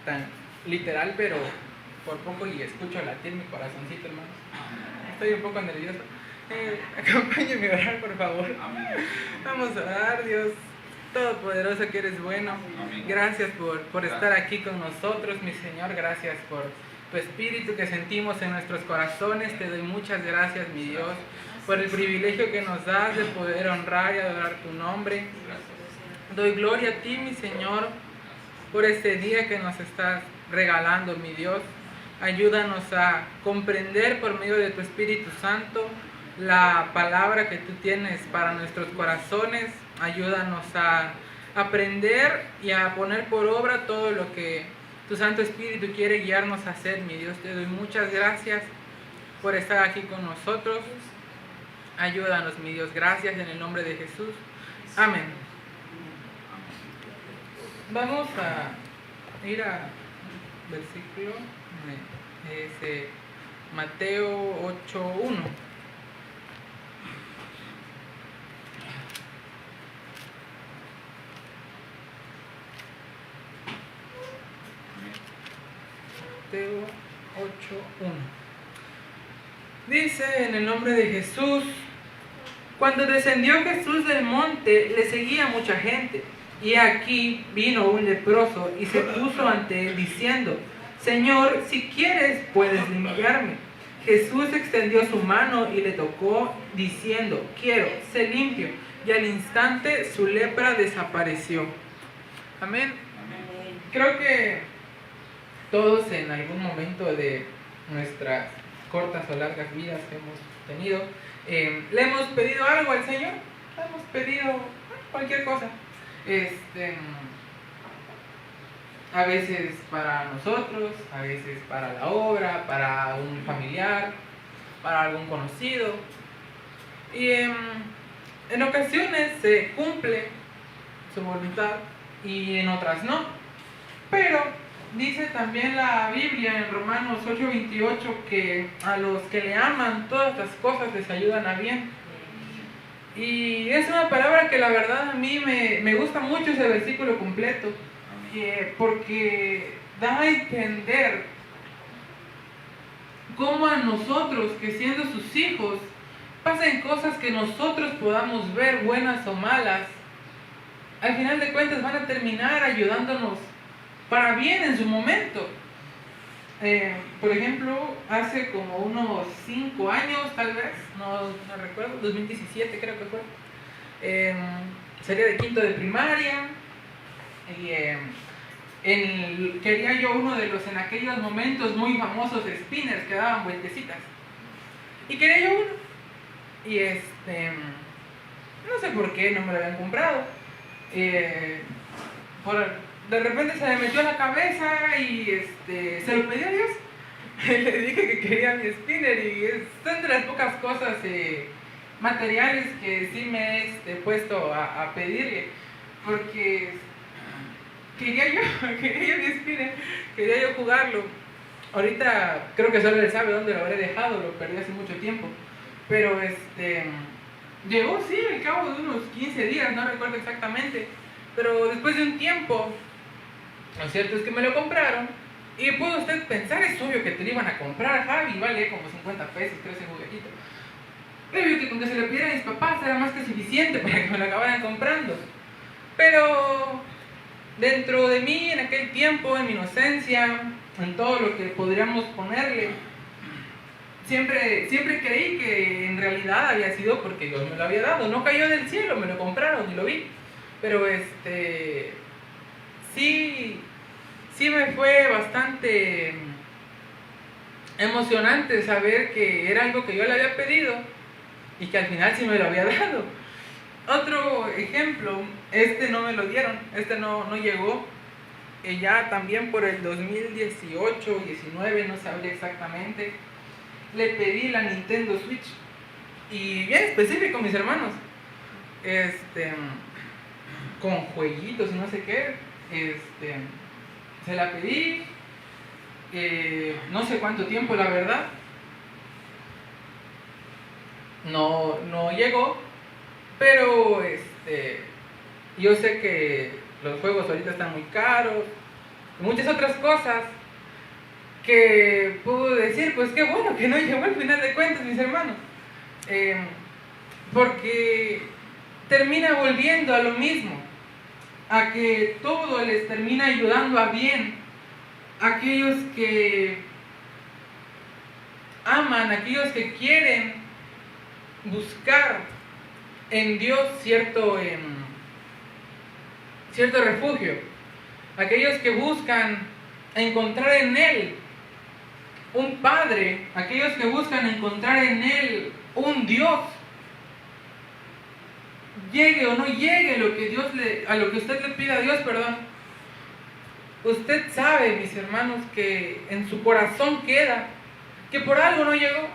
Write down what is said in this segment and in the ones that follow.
tan literal, pero por poco y escucho latir mi corazoncito, hermanos. Estoy un poco nervioso. Acompáñenme a orar, por favor. Vamos a orar, Dios Todopoderoso, que eres bueno. Gracias por estar aquí con nosotros, mi Señor. Gracias por tu espíritu que sentimos en nuestros corazones. Te doy muchas gracias, mi Dios, por el privilegio que nos das de poder honrar y adorar tu nombre. Doy gloria a ti, mi Señor, por este día que nos estás regalando, mi Dios. Ayúdanos a comprender por medio de tu Espíritu Santo la palabra que tú tienes para nuestros corazones. Ayúdanos a aprender y a poner por obra todo lo que tu Santo Espíritu quiere guiarnos a hacer, mi Dios. Te doy muchas gracias por estar aquí con nosotros. Ayúdanos, mi Dios. Gracias en el nombre de Jesús. Amén. Vamos a ir a versículo, es Mateo 8:1. Mateo 8:1. Dice en el nombre de Jesús: cuando descendió Jesús del monte, le seguía mucha gente. Y aquí vino un leproso y se puso ante él diciendo: Señor, si quieres, puedes limpiarme. Jesús extendió su mano y le tocó, diciendo: quiero, sé limpio. Y al instante su lepra desapareció. Amén. Creo que todos en algún momento de nuestras cortas o largas vidas que hemos tenido, le hemos pedido algo al Señor. Le hemos pedido cualquier cosa. A veces para nosotros, a veces para la obra, para un familiar, para algún conocido. Y en ocasiones se cumple su voluntad y en otras no. Pero dice también la Biblia en Romanos 8:28 que a los que le aman todas las cosas les ayudan a bien. Y es una palabra que la verdad a mí me gusta mucho ese versículo completo, porque da a entender cómo a nosotros, que siendo sus hijos, pasen cosas que nosotros podamos ver buenas o malas, al final de cuentas van a terminar ayudándonos para bien en su momento. Por ejemplo, hace como unos 5 años tal vez, no recuerdo, 2017 creo que fue, sería de quinto de primaria, y quería yo uno de los en aquellos momentos muy famosos spinners que daban vueltecitas, y quería yo uno, y no sé por qué no me lo habían comprado. De repente se me metió a la cabeza y se lo pedí a Dios. Le dije que quería mi spinner y son de las pocas cosas materiales que sí me he puesto a pedirle, porque quería yo mi spinner, quería yo jugarlo. Ahorita creo que solo él sabe dónde lo habré dejado, lo perdí hace mucho tiempo, pero llegó sí al cabo de unos 15 días, no recuerdo exactamente, pero después de un tiempo, lo cierto es que me lo compraron. Y puede usted pensar, es obvio que te lo iban a comprar, Javi, vale como 50 pesos, creo ese juguetito. Pero yo que con que se lo pidiera a mis papás era más que suficiente para que me lo acabaran comprando. Pero dentro de mí, en aquel tiempo, en mi inocencia, en todo lo que podríamos ponerle, siempre creí que en realidad había sido porque Dios me lo había dado. No cayó del cielo, me lo compraron y lo vi. Pero sí me fue bastante emocionante saber que era algo que yo le había pedido y que al final sí me lo había dado. Otro ejemplo, no me lo dieron, no llegó. Ya también por el 2018 o 19, no sabría exactamente, le pedí la Nintendo Switch. Y bien específico, mis hermanos, con jueguitos y no sé qué, se la pedí, no sé cuánto tiempo, la verdad, no llegó, pero yo sé que los juegos ahorita están muy caros y muchas otras cosas que puedo decir, pues qué bueno que no llegó al final de cuentas, mis hermanos. Porque termina volviendo a lo mismo, a que todo les termina ayudando a bien. Aquellos que aman, aquellos que quieren buscar en Dios cierto refugio, aquellos que buscan encontrar en Él un Padre, aquellos que buscan encontrar en Él un Dios, llegue o no llegue a lo que usted le pida a Dios, perdón. Usted sabe, mis hermanos, que en su corazón queda que por algo no llegó.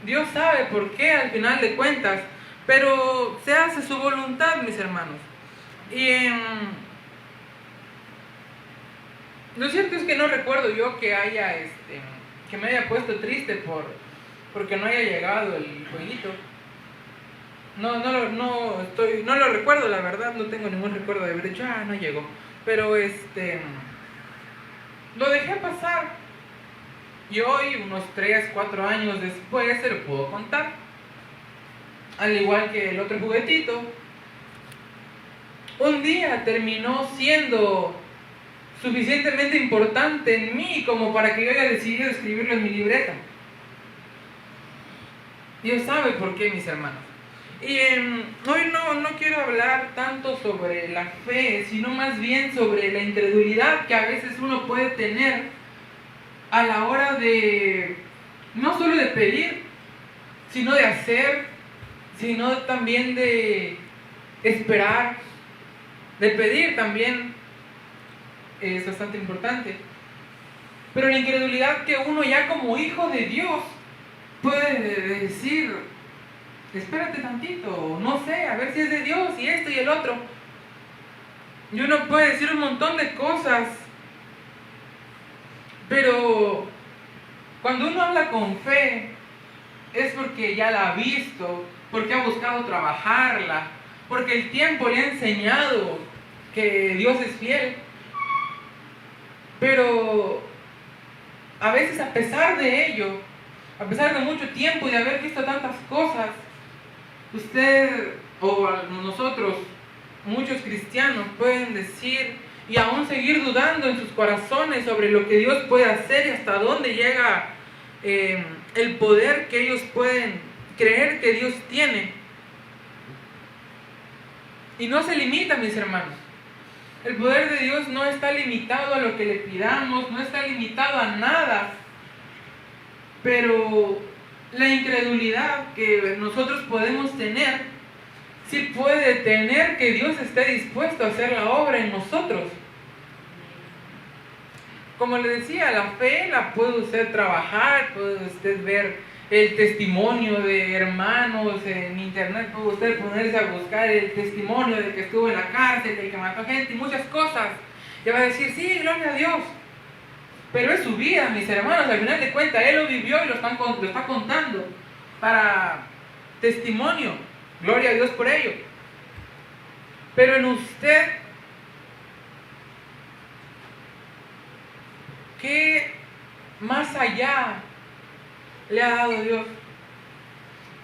Dios sabe por qué al final de cuentas, pero se hace su voluntad, mis hermanos. Y lo cierto es que no recuerdo yo que que me haya puesto triste porque no haya llegado el jueguito. No lo recuerdo, la verdad, no tengo ningún recuerdo de haber dicho, no llegó. Pero lo dejé pasar. Y hoy, unos 3, 4 años después, se lo puedo contar. Al igual que el otro juguetito, un día terminó siendo suficientemente importante en mí como para que yo haya decidido escribirlo en mi libreta. Dios sabe por qué, mis hermanos. Y hoy no quiero hablar tanto sobre la fe, sino más bien sobre la incredulidad que a veces uno puede tener a la hora de, no solo de pedir, sino de hacer, sino también de esperar, de pedir también, es bastante importante. Pero la incredulidad que uno ya como hijo de Dios puede decir, espérate tantito, no sé, a ver si es de Dios y esto y el otro. Y uno puede decir un montón de cosas, pero cuando uno habla con fe es porque ya la ha visto, porque ha buscado trabajarla, porque el tiempo le ha enseñado que Dios es fiel. Pero a veces, a pesar de ello, a pesar de mucho tiempo y de haber visto tantas cosas, usted o nosotros, muchos cristianos, pueden decir y aún seguir dudando en sus corazones sobre lo que Dios puede hacer y hasta dónde llega el poder que ellos pueden creer que Dios tiene. Y no se limita, mis hermanos. El poder de Dios no está limitado a lo que le pidamos, no está limitado a nada. Pero la incredulidad que nosotros podemos tener, sí puede tener que Dios esté dispuesto a hacer la obra en nosotros. Como le decía, la fe la puede usted trabajar, puede usted ver el testimonio de hermanos en internet, puede usted ponerse a buscar el testimonio de que estuvo en la cárcel, de que mató gente y muchas cosas. Y va a decir, sí, gloria a Dios. Pero es su vida, mis hermanos, al final de cuentas, él lo vivió y lo está contando para testimonio. Gloria a Dios por ello. Pero en usted, ¿qué más allá le ha dado Dios?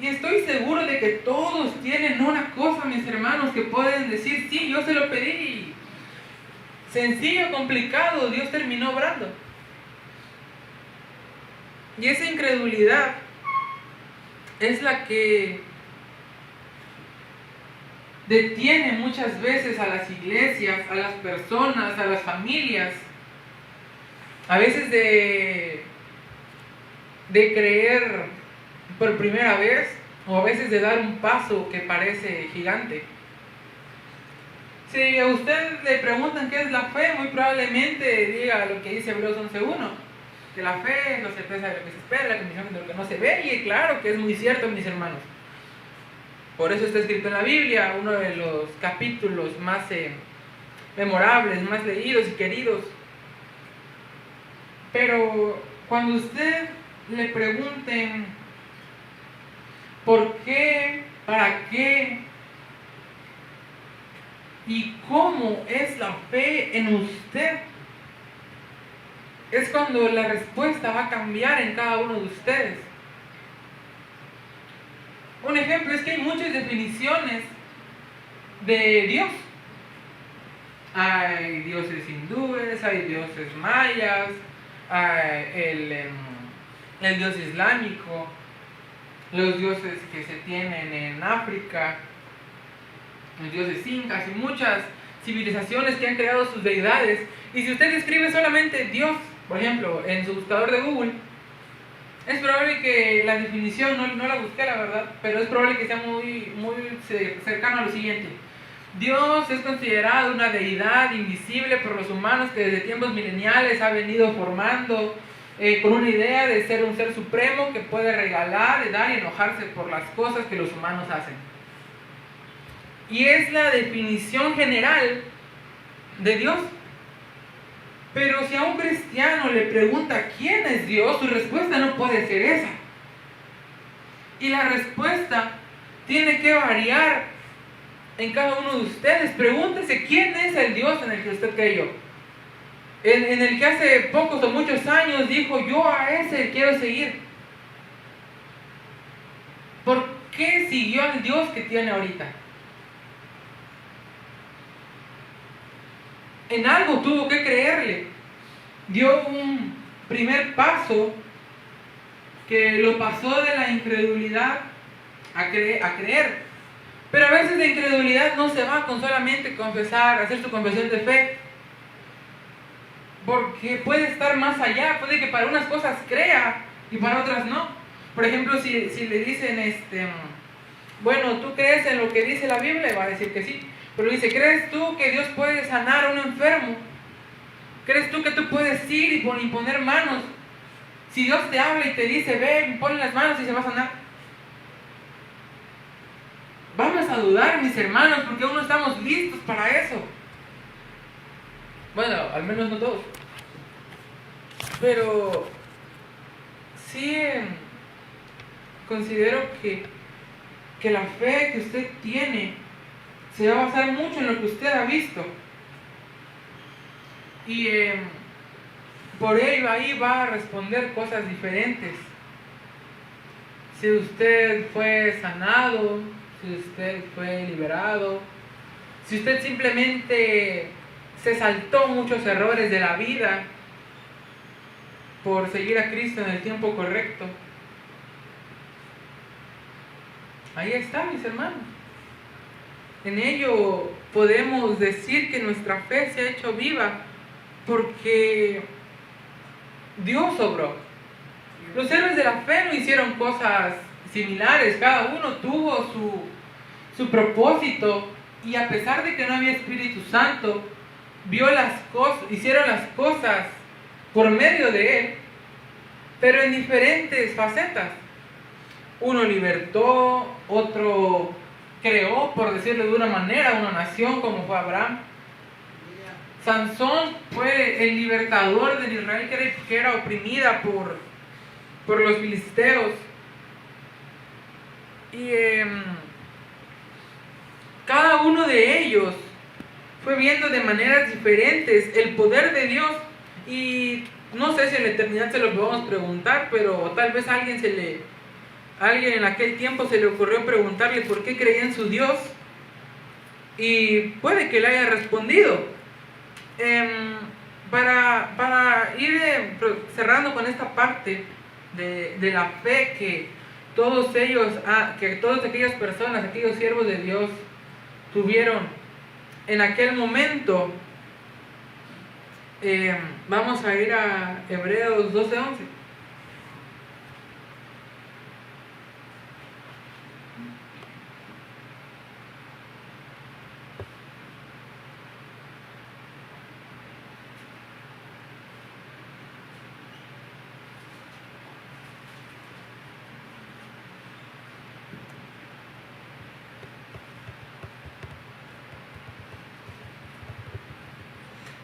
Y estoy seguro de que todos tienen una cosa, mis hermanos, que pueden decir, sí, yo se lo pedí. Sencillo, complicado, Dios terminó obrando. Y esa incredulidad es la que detiene muchas veces a las iglesias, a las personas, a las familias, a veces de creer por primera vez, o a veces de dar un paso que parece gigante. Si a usted le preguntan qué es la fe, muy probablemente diga lo que dice Hebreos 11:1, que la fe es la certeza de lo que se espera, la convicción de lo que no se ve, y claro que es muy cierto, mis hermanos. Por eso está escrito en la Biblia, uno de los capítulos más memorables, más leídos y queridos. Pero cuando usted le pregunten por qué, para qué y cómo es la fe en usted, es cuando la respuesta va a cambiar en cada uno de ustedes. Un ejemplo es que hay muchas definiciones de Dios. Hay dioses hindúes, hay dioses mayas, hay el dios islámico, los dioses que se tienen en África, los dioses incas y muchas civilizaciones que han creado sus deidades. Y si usted escribe solamente Dios, por ejemplo, en su buscador de Google, es probable que la definición, no la busqué la verdad, pero es probable que sea muy cercano a lo siguiente. Dios es considerado una deidad invisible por los humanos que desde tiempos mileniales ha venido formando con una idea de ser un ser supremo que puede regalar, dar y enojarse por las cosas que los humanos hacen. Y es la definición general de Dios. Pero si a un cristiano le pregunta quién es Dios, su respuesta no puede ser esa. Y la respuesta tiene que variar en cada uno de ustedes. Pregúntese quién es el Dios en el que usted creyó. En el que hace pocos o muchos años dijo, yo a ese quiero seguir. ¿Por qué siguió al Dios que tiene ahorita? En algo tuvo que creerle. Dio un primer paso que lo pasó de la incredulidad a creer. Pero a veces la incredulidad no se va con solamente confesar, hacer su confesión de fe. Porque puede estar más allá, puede que para unas cosas crea y para otras no. Por ejemplo, si le dicen, bueno, ¿tú crees en lo que dice la Biblia? Va a decir que sí. Pero dice, ¿crees tú que Dios puede sanar a un enfermo? ¿Crees tú que tú puedes ir y poner manos? Si Dios te habla y te dice, ven, pon las manos y se va a sanar. Vamos a dudar, mis hermanos, porque aún no estamos listos para eso. Bueno, al menos no todos. Pero sí considero que la fe que usted tiene se va a basar mucho en lo que usted ha visto. Y por ello ahí va a responder cosas diferentes. Si usted fue sanado, si usted fue liberado, si usted simplemente se saltó muchos errores de la vida por seguir a Cristo en el tiempo correcto. Ahí está, mis hermanos. En ello podemos decir que nuestra fe se ha hecho viva porque Dios obró. Los héroes de la fe no hicieron cosas similares, cada uno tuvo su propósito, y a pesar de que no había Espíritu Santo, vio las cosas, hicieron las cosas por medio de Él, pero en diferentes facetas. Uno libertó, otro creó, por decirlo de una manera, una nación como fue Abraham. Sansón fue el libertador de Israel que era oprimida por los filisteos. Y cada uno de ellos fue viendo de maneras diferentes el poder de Dios. Y no sé si en la eternidad se lo podemos preguntar, pero tal vez a alguien en aquel tiempo se le ocurrió preguntarle por qué creía en su Dios, y puede que le haya respondido. Para ir cerrando con esta parte de la fe que todas aquellas personas, aquellos siervos de Dios tuvieron en aquel momento, vamos a ir a Hebreos 12:11.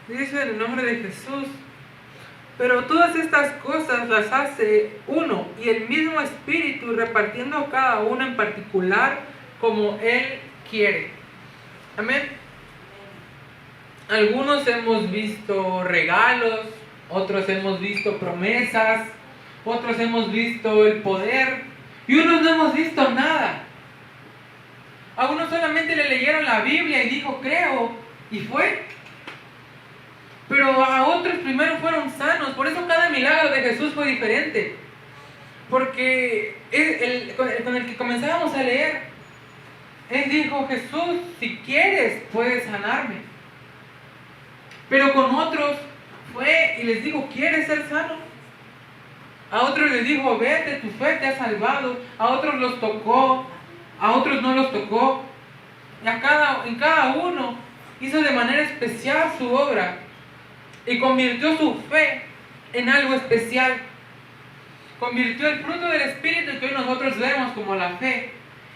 Dice en el nombre de Jesús: pero todas estas cosas las hace uno y el mismo Espíritu, repartiendo a cada uno en particular como Él quiere. Amén. Algunos hemos visto regalos, otros hemos visto promesas, otros hemos visto el poder y unos no hemos visto nada. A unos solamente le leyeron la Biblia y dijo creo y fue. Pero a otros primero fueron sanos. Por eso cada milagro de Jesús fue diferente. Porque con el que comenzábamos a leer, Él dijo: Jesús, si quieres, puedes sanarme. Pero con otros fue y les dijo: ¿quieres ser sano? A otros les dijo: vete, tu fe te ha salvado. A otros los tocó, a otros no los tocó. Y en cada uno hizo de manera especial su obra y convirtió su fe en algo especial. Convirtió el fruto del Espíritu que hoy nosotros vemos como la fe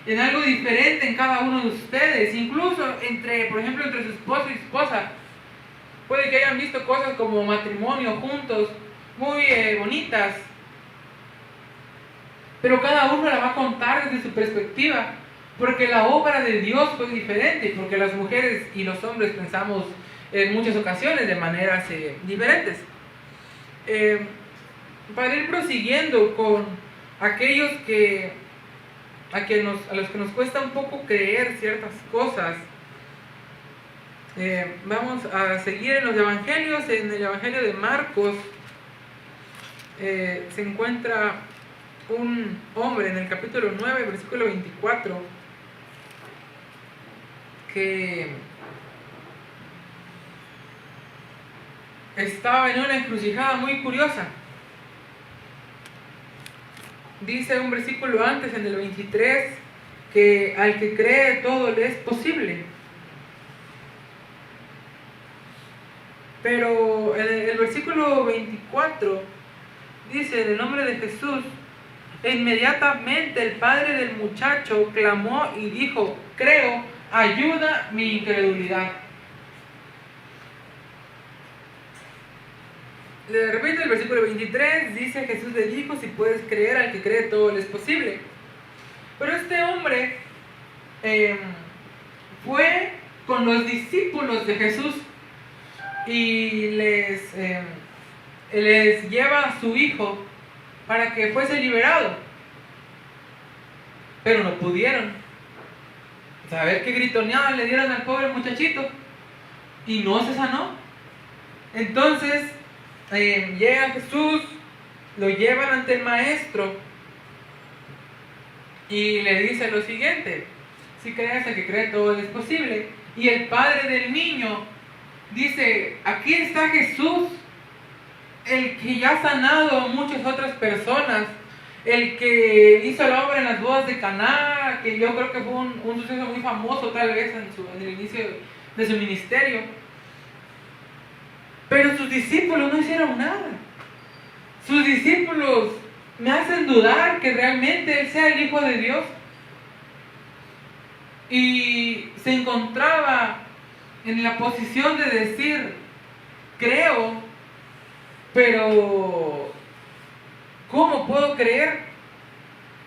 en algo diferente en cada uno de ustedes. Incluso por ejemplo, entre su esposo y esposa. Puede que hayan visto cosas como matrimonio juntos, muy bonitas. Pero cada uno la va a contar desde su perspectiva. Porque la obra de Dios fue diferente. Porque las mujeres y los hombres pensamos en muchas ocasiones de maneras diferentes. Para ir prosiguiendo con aquellos a los que nos cuesta un poco creer ciertas cosas, vamos a seguir en los evangelios. En el evangelio de Marcos se encuentra un hombre en el capítulo 9, versículo 24, que estaba en una encrucijada muy curiosa. Dice un versículo antes, en el 23, que al que cree todo le es posible. Pero el versículo 24 dice: en el nombre de Jesús, e inmediatamente el padre del muchacho clamó y dijo: creo, ayuda mi incredulidad. De repente el versículo 23 dice: Jesús le dijo: si puedes creer, al que cree todo le es posible. Pero este hombre fue con los discípulos de Jesús y les lleva a su hijo para que fuese liberado. Pero no pudieron. A ver qué gritoneada le dieron al pobre muchachito y no se sanó. Entonces llega Jesús, lo llevan ante el maestro y le dice lo siguiente: si crees, al que cree todo es posible. Y el padre del niño dice: aquí está Jesús, el que ya ha sanado a muchas otras personas, el que hizo la obra en las bodas de Caná, que yo creo que fue un suceso muy famoso tal vez en el inicio de su ministerio. Pero sus discípulos no hicieron nada. Sus discípulos me hacen dudar que realmente Él sea el Hijo de Dios. Y se encontraba en la posición de decir: creo, pero ¿cómo puedo creer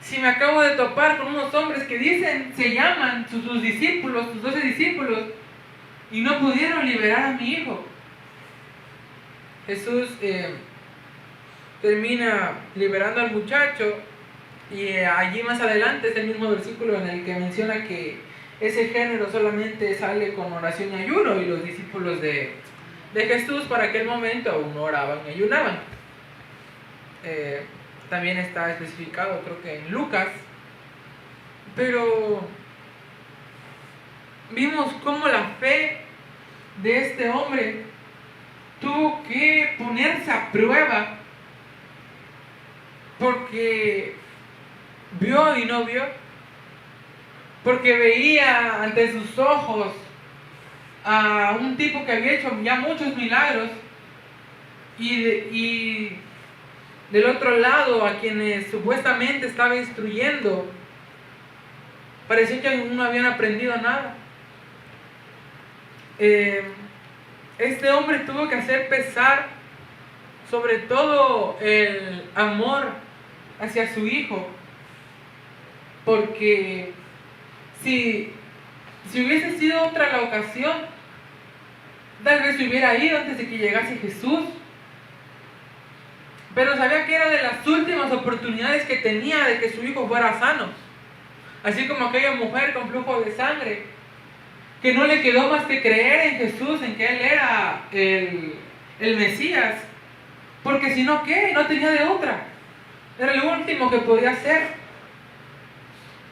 si me acabo de topar con unos hombres que se llaman sus discípulos, sus 12 discípulos, y no pudieron liberar a mi hijo? Jesús termina liberando al muchacho y allí más adelante es el mismo versículo en el que menciona que ese género solamente sale con oración y ayuno, y los discípulos de Jesús para aquel momento aún no oraban y ayunaban. También está especificado, creo que en Lucas. Pero vimos cómo la fe de este hombre tuvo que ponerse a prueba, porque vio y no vio, porque veía ante sus ojos a un tipo que había hecho ya muchos milagros, y del otro lado a quienes supuestamente estaba instruyendo parecía que no habían aprendido nada. Este hombre tuvo que hacer pesar sobre todo el amor hacia su hijo, porque si hubiese sido otra la ocasión, tal vez se hubiera ido antes de que llegase Jesús, pero sabía que era de las últimas oportunidades que tenía de que su hijo fuera sano. Así como aquella mujer con flujo de sangre, que no le quedó más que creer en Jesús, en que Él era el Mesías, porque si no, ¿qué? No tenía de otra. Era lo último que podía hacer.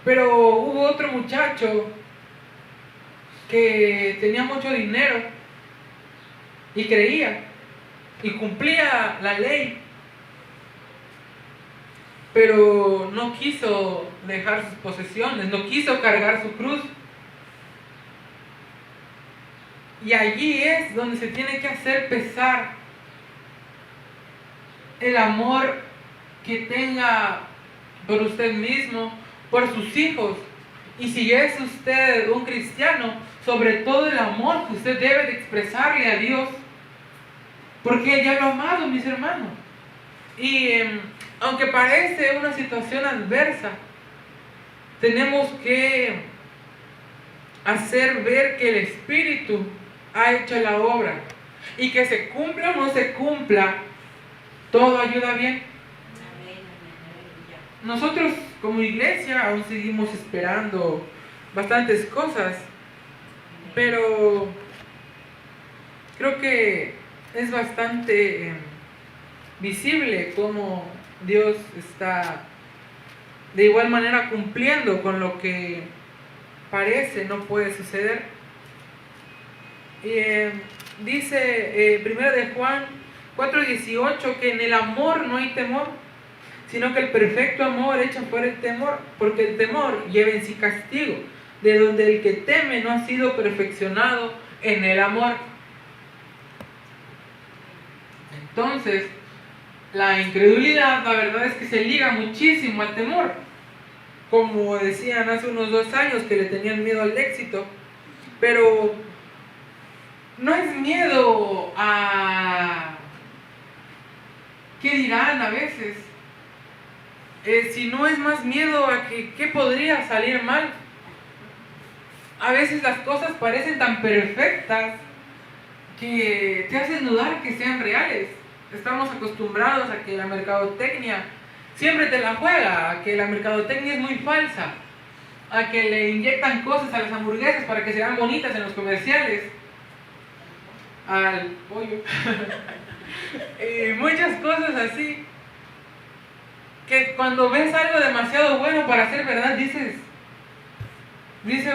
Pero hubo otro muchacho que tenía mucho dinero y creía y cumplía la ley, pero no quiso dejar sus posesiones, no quiso cargar su cruz. Y allí es donde se tiene que hacer pesar el amor que tenga por usted mismo, por sus hijos. Y si es usted un cristiano, sobre todo el amor que usted debe de expresarle a Dios, porque Él ya lo ha amado, mis hermanos. Y aunque parece una situación adversa, tenemos que hacer ver que el Espíritu ha hecho la obra, y que se cumpla o no se cumpla, todo ayuda bien. Nosotros como iglesia aún seguimos esperando bastantes cosas, pero creo que es bastante visible cómo Dios está de igual manera cumpliendo con lo que parece no puede suceder. Dice 1 de Juan 4:18 que en el amor no hay temor, sino que el perfecto amor echa fuera el temor, porque el temor lleva en sí castigo, de donde el que teme no ha sido perfeccionado en el amor. Entonces, la incredulidad, la verdad es que se liga muchísimo al temor. Como decían hace unos 2 años que le tenían miedo al éxito, pero no es miedo a qué dirán a veces, si no es más miedo a que qué podría salir mal. A veces las cosas parecen tan perfectas que te hacen dudar que sean reales. Estamos acostumbrados a que la mercadotecnia siempre te la juega, a que la mercadotecnia es muy falsa, a que le inyectan cosas a las hamburguesas para que se vean bonitas en los comerciales, al pollo y muchas cosas así, que cuando ves algo demasiado bueno para ser verdad, dice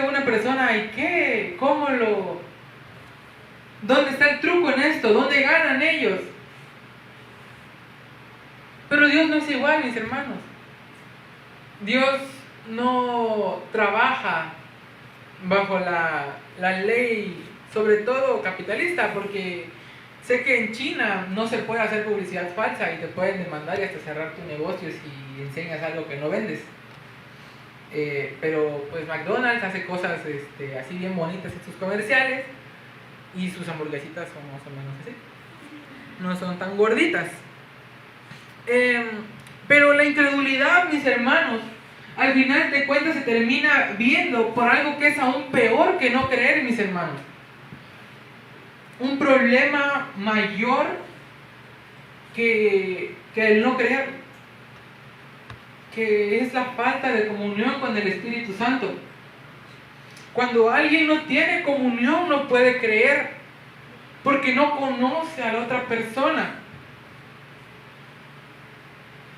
una persona, ¿y qué? ¿Cómo lo? ¿Dónde está el truco en esto? ¿Dónde ganan ellos? Pero Dios no es igual, mis hermanos. Dios no trabaja bajo la ley, sobre todo capitalista, porque sé que en China no se puede hacer publicidad falsa y te pueden demandar y hasta cerrar tu negocio si enseñas algo que no vendes. Pero pues McDonald's hace cosas así bien bonitas en sus comerciales, y sus hamburguesitas son más o menos así, no son tan gorditas. Pero la incredulidad, mis hermanos, al final de cuentas se termina viendo por algo que es aún peor que no creer, mis hermanos. Un problema mayor que el no creer, que es la falta de comunión con el Espíritu Santo. Cuando alguien no tiene comunión, no puede creer, porque no conoce a la otra persona.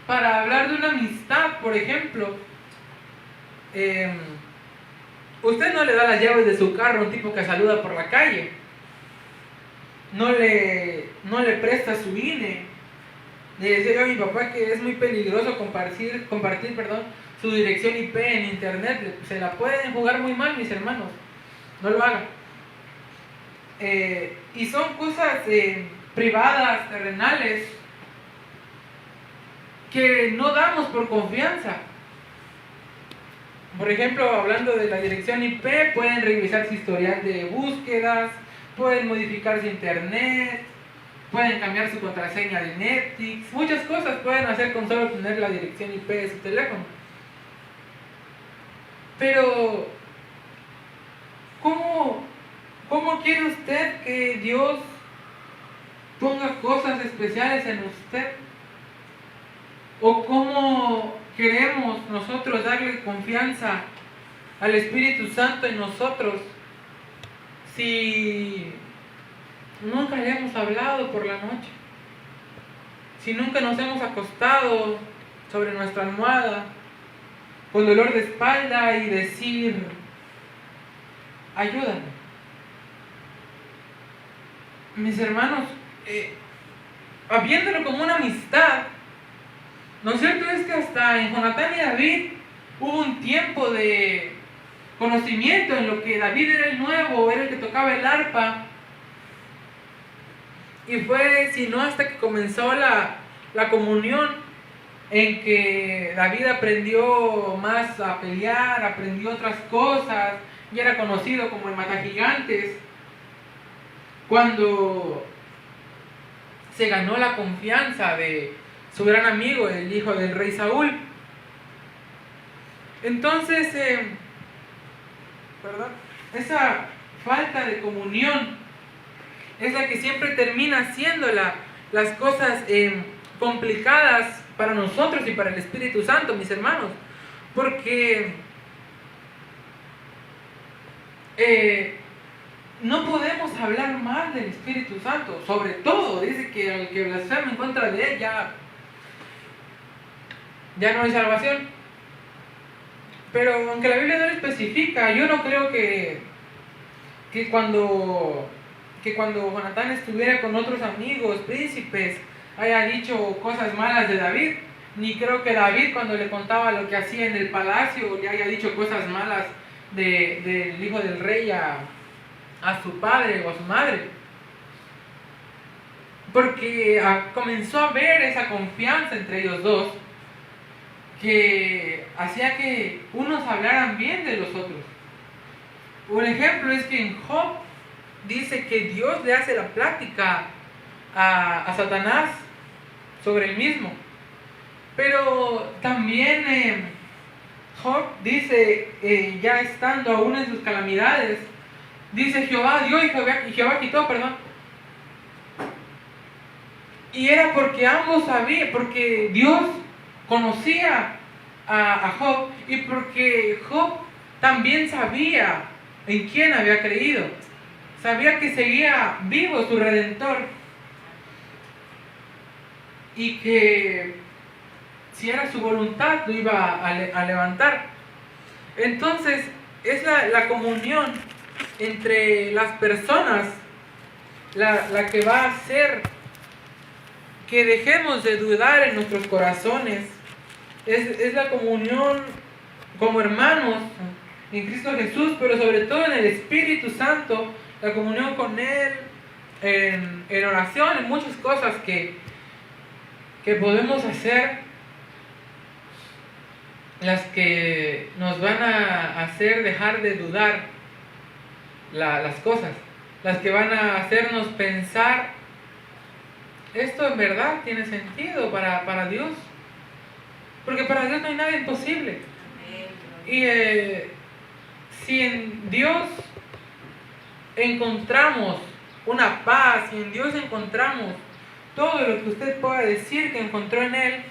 Para hablar de una amistad, por ejemplo, usted no le da las llaves de su carro a un tipo que saluda por la calle, no le presta su INE, le decía a mi papá que es muy peligroso compartir su dirección IP en internet, se la pueden jugar muy mal, mis hermanos, no lo hagan. Y son cosas privadas, terrenales, que no damos por confianza. Por ejemplo, hablando de la dirección IP, pueden revisar su historial de búsquedas, pueden modificar su internet, pueden cambiar su contraseña de Netflix, muchas cosas pueden hacer con solo tener la dirección IP de su teléfono. Pero, ¿cómo quiere usted que Dios ponga cosas especiales en usted queremos nosotros darle confianza al Espíritu Santo en nosotros si nunca le hemos hablado por la noche? Si nunca nos hemos acostado sobre nuestra almohada con dolor de espalda y decir, ayúdame. Mis hermanos, viéndolo como una amistad, lo cierto es que hasta en Jonatán y David hubo un tiempo de conocimiento en lo que David era el nuevo, era el que tocaba el arpa. Y fue, si no, hasta que comenzó la comunión, en que David aprendió más a pelear, aprendió otras cosas, y era conocido como el matagigantes, cuando se ganó la confianza de su gran amigo, el hijo del rey Saúl. Entonces, esa falta de comunión es la que siempre termina haciendo las cosas complicadas para nosotros y para el Espíritu Santo, mis hermanos, porque no podemos hablar mal del Espíritu Santo. Sobre todo, dice que al que blasfema en contra de él ya no hay salvación. Pero aunque la Biblia no lo especifica, yo no creo que cuando Jonatán estuviera con otros amigos, príncipes, haya dicho cosas malas de David. Ni creo que David, cuando le contaba lo que hacía en el palacio, le haya dicho cosas malas del hijo del rey a su padre o a su madre. Porque comenzó a haber esa confianza entre ellos dos, que hacía que unos hablaran bien de los otros. Un ejemplo es que en Job dice que Dios le hace la plática a Satanás sobre el mismo. Pero también Job dice, ya estando aún en sus calamidades, dice: Jehová dio y Jehová quitó, perdón. Y era porque ambos sabían, porque Dios conocía a Job, y porque Job también sabía en quién había creído. Sabía que seguía vivo su Redentor, y que si era su voluntad lo iba a levantar. Entonces es la comunión entre las personas la que va a hacer que dejemos de dudar en nuestros corazones. Es la comunión como hermanos en Cristo Jesús, pero sobre todo en el Espíritu Santo, la comunión con Él en oración, en muchas cosas que podemos hacer, las que nos van a hacer dejar de dudar las cosas, las que van a hacernos pensar: esto en verdad tiene sentido para Dios, porque para Dios no hay nada imposible. Y si en Dios encontramos una paz, si en Dios encontramos todo lo que usted pueda decir que encontró en Él,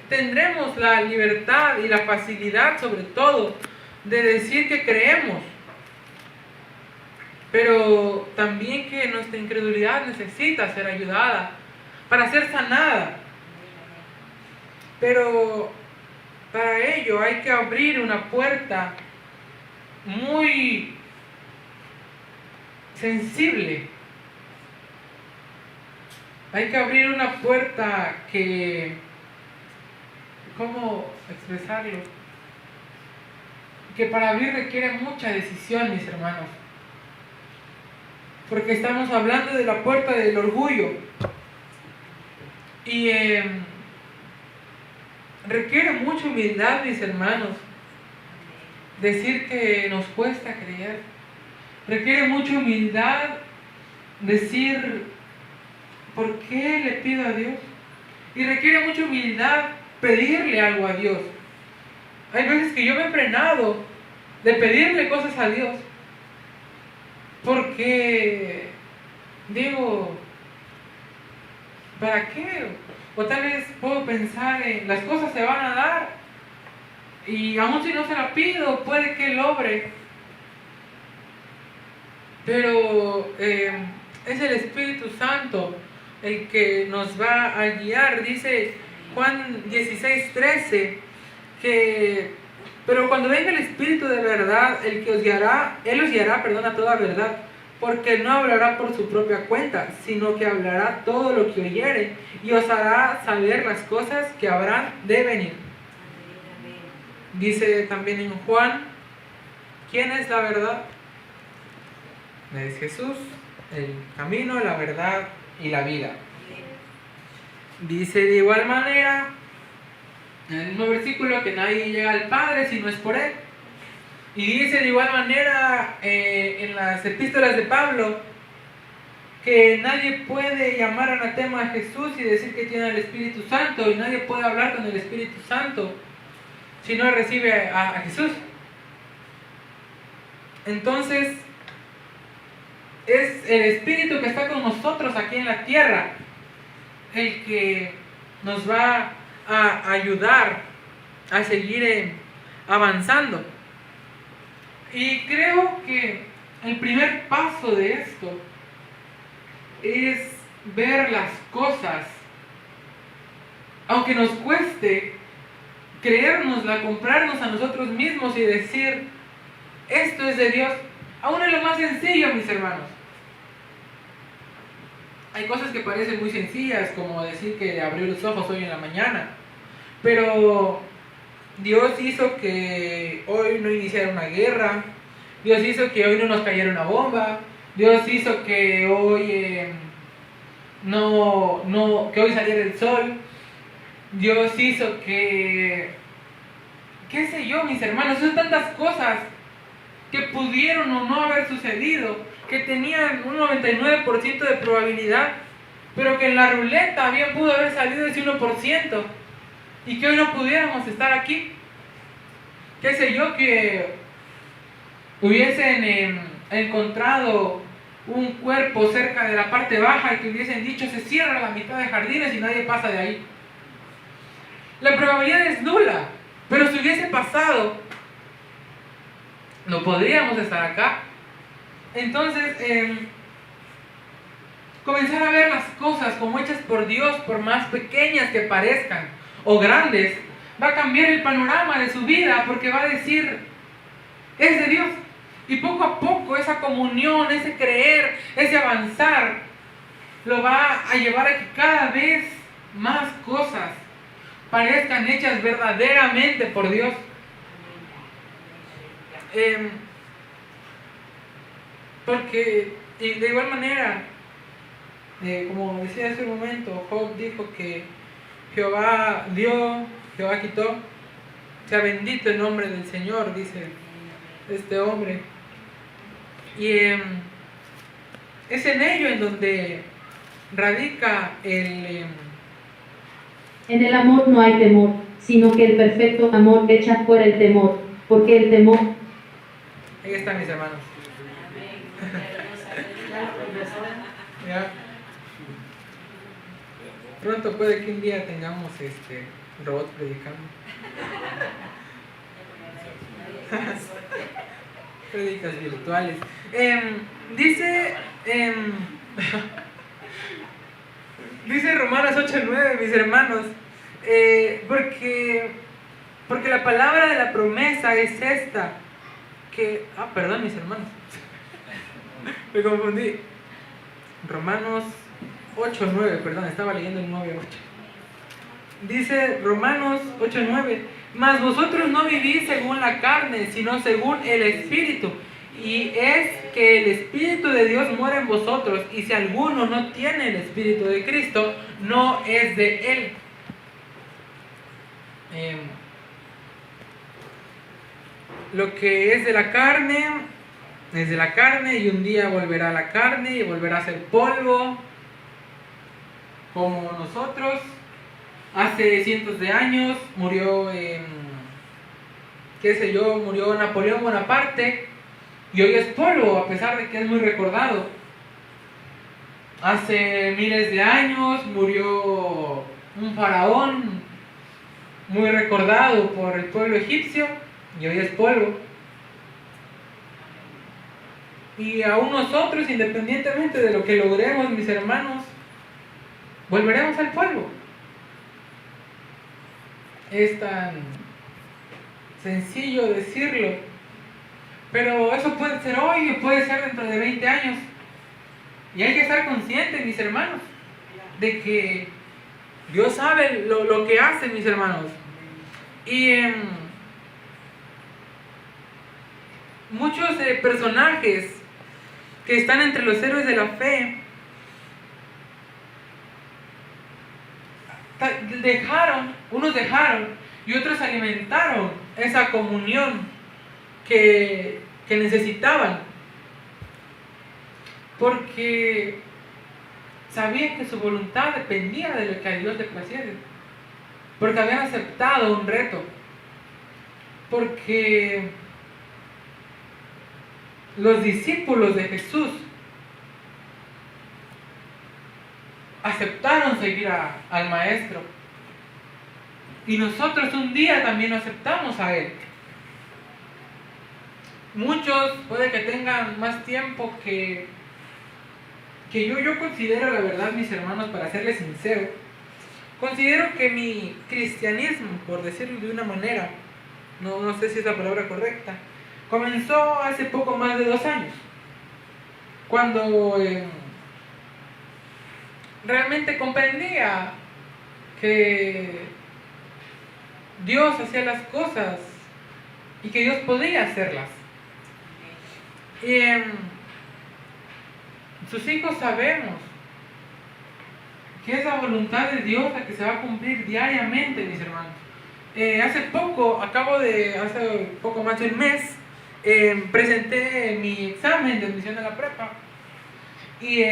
tendremos la libertad y la facilidad, sobre todo, de decir que creemos, pero también que nuestra incredulidad necesita ser ayudada para ser sanada. Pero para ello hay que abrir una puerta muy sensible. Hay que abrir una puerta que, ¿cómo expresarlo? Que para abrir requiere mucha decisión, mis hermanos. Porque estamos hablando de la puerta del orgullo. Y requiere mucha humildad, mis hermanos, decir que nos cuesta creer. Requiere mucha humildad decir: ¿por qué le pido a Dios? Y requiere mucha humildad pedirle algo a Dios. Hay veces que yo me he frenado de pedirle cosas a Dios, porque digo: ¿Para qué? O tal vez puedo pensar en las cosas se van a dar y aún si no se la pido, puede que él obre. Pero es el Espíritu Santo el que nos va a guiar. Dice Juan 16:13 que, pero cuando venga el Espíritu de verdad, el que os guiará, Él os guiará, a toda verdad, porque no hablará por su propia cuenta, sino que hablará todo lo que oyere y os hará saber las cosas que habrán de venir. Dice también en Juan, ¿quién es la verdad? Es Jesús, el camino, la verdad y la vida. Dice de igual manera, en el mismo versículo, que nadie llega al Padre si no es por Él. Y dice de igual manera en las epístolas de Pablo, que nadie puede llamar anatema a Jesús y decir que tiene el Espíritu Santo, y nadie puede hablar con el Espíritu Santo si no recibe a Jesús. Entonces, es el Espíritu que está con nosotros aquí en la tierra el que nos va a ayudar a seguir avanzando. Y creo que el primer paso de esto es ver las cosas, aunque nos cueste creérnosla, comprarnos a nosotros mismos y decir, esto es de Dios. Aún es lo más sencillo, mis hermanos. Hay cosas que parecen muy sencillas, como decir que abrió los ojos hoy en la mañana, pero Dios hizo que hoy no iniciara una guerra, Dios hizo que hoy no nos cayera una bomba, Dios hizo que hoy que hoy saliera el sol, Dios hizo que, qué sé yo, mis hermanos, son tantas cosas que pudieron o no haber sucedido, que tenían un 99% de probabilidad, pero que en la ruleta bien pudo haber salido ese 1%, y que hoy no pudiéramos estar aquí. Qué sé yo, que hubiesen encontrado un cuerpo cerca de la parte baja y que hubiesen dicho se cierra la mitad de jardines y nadie pasa de ahí. La probabilidad es nula, pero si hubiese pasado, no podríamos estar acá. Entonces, comenzar a ver las cosas como hechas por Dios, por más pequeñas que parezcan o grandes, va a cambiar el panorama de su vida, porque va a decir, es de Dios. Y poco a poco esa comunión, ese creer, ese avanzar, lo va a llevar a que cada vez más cosas parezcan hechas verdaderamente por Dios. Porque de igual manera, como decía hace un momento, Job dijo que Jehová dio, Jehová quitó, sea bendito el nombre del Señor, dice este hombre. Y es en ello en donde radica En el amor no hay temor, sino que el perfecto amor echa fuera el temor, porque el temor... Ahí están mis hermanos. ¿Ya? Pronto puede que un día tengamos robot predicando. Predicas virtuales. Dice Romanos 8:9, mis hermanos, porque la palabra de la promesa es esta, perdón, mis hermanos, me confundí. Romanos 8:9, perdón, estaba leyendo el 9:8. Dice Romanos 8:9, mas vosotros no vivís según la carne, sino según el Espíritu. Y es que el Espíritu de Dios mora en vosotros, y si alguno no tiene el Espíritu de Cristo, no es de Él. Lo que es de la carne, es de la carne, y un día volverá a la carne y volverá a ser polvo, como nosotros. Hace cientos de años murió, murió Napoleón Bonaparte, y hoy es polvo, a pesar de que es muy recordado. Hace miles de años murió un faraón muy recordado por el pueblo egipcio y hoy es polvo. Y aún nosotros, independientemente de lo que logremos, mis hermanos, volveremos al polvo. Es tan sencillo decirlo, pero eso puede ser hoy o puede ser dentro de 20 años. Y hay que estar conscientes, mis hermanos, de que Dios sabe lo que hace, mis hermanos. Y muchos personajes que están entre los héroes de la fe unos dejaron y otros alimentaron esa comunión que necesitaban, porque sabían que su voluntad dependía de lo que a Dios le placiera, porque habían aceptado un reto, porque los discípulos de Jesús aceptaron seguir al Maestro, y nosotros un día también lo aceptamos a Él. Muchos puede que tengan más tiempo que yo considero, la verdad, mis hermanos, para serles sincero, considero que mi cristianismo, por decirlo de una manera, no sé si es la palabra correcta, comenzó hace poco más de 2 años, cuando realmente comprendía que Dios hacía las cosas y que Dios podía hacerlas. Y sus hijos sabemos que es la voluntad de Dios la que se va a cumplir diariamente, mis hermanos. Hace poco más de un mes, presenté mi examen de admisión a la prepa. Y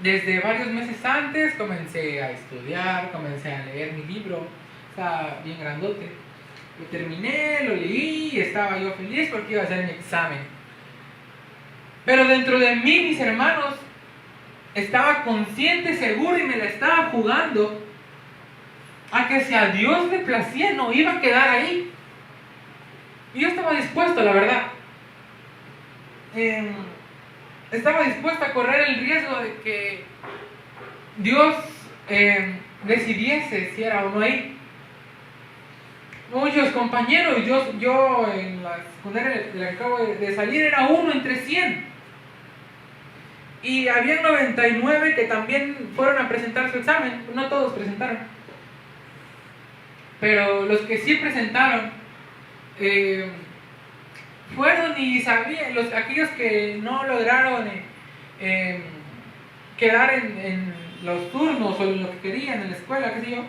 desde varios meses antes comencé a estudiar, comencé a leer mi libro, estaba bien grandote. Lo terminé, lo leí y estaba yo feliz porque iba a hacer mi examen. Pero dentro de mí, mis hermanos, estaba consciente, seguro y me la estaba jugando a que si a Dios le placía no iba a quedar ahí. Y yo estaba dispuesto, la verdad. Estaba dispuesto a correr el riesgo de que Dios decidiese si era o no ahí. Muchos compañeros, yo en la secundaria de la que acabo de salir era 1 entre 100. Y había 99 que también fueron a presentar su examen. No todos presentaron, pero los que sí presentaron fueron y sabían, aquellos que no lograron quedar en los turnos o en lo que querían en la escuela, qué sé yo,